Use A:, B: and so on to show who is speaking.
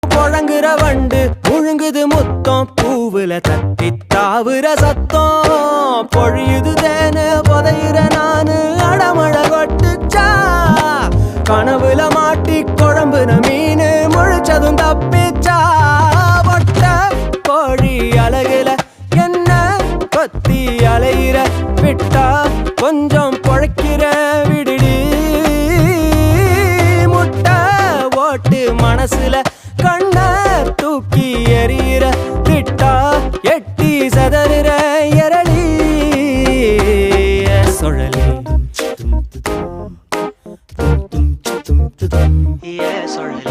A: பொழங்குற வண்டு முழுங்குது முத்தம் பூவுல தத்தி தாவுற சத்தம் பொழியுது தேனு புதையிற நானு அடமழ கொட்டுச்சா கனவுல மாட்டி குழம்புன மீனு முழிச்சதும் தப்பிச்சா ஒட்ட கோழி அழகுல என்ன கொத்தி அலையிற விட்டா கொஞ்சம் பொழைக்கிற விடுடி முட்டை ஓட்டு மனசுல கண்ண தூக்கி எறிகிற திட்டா எட்டி சதறுற எரளி சுழலி சுழலி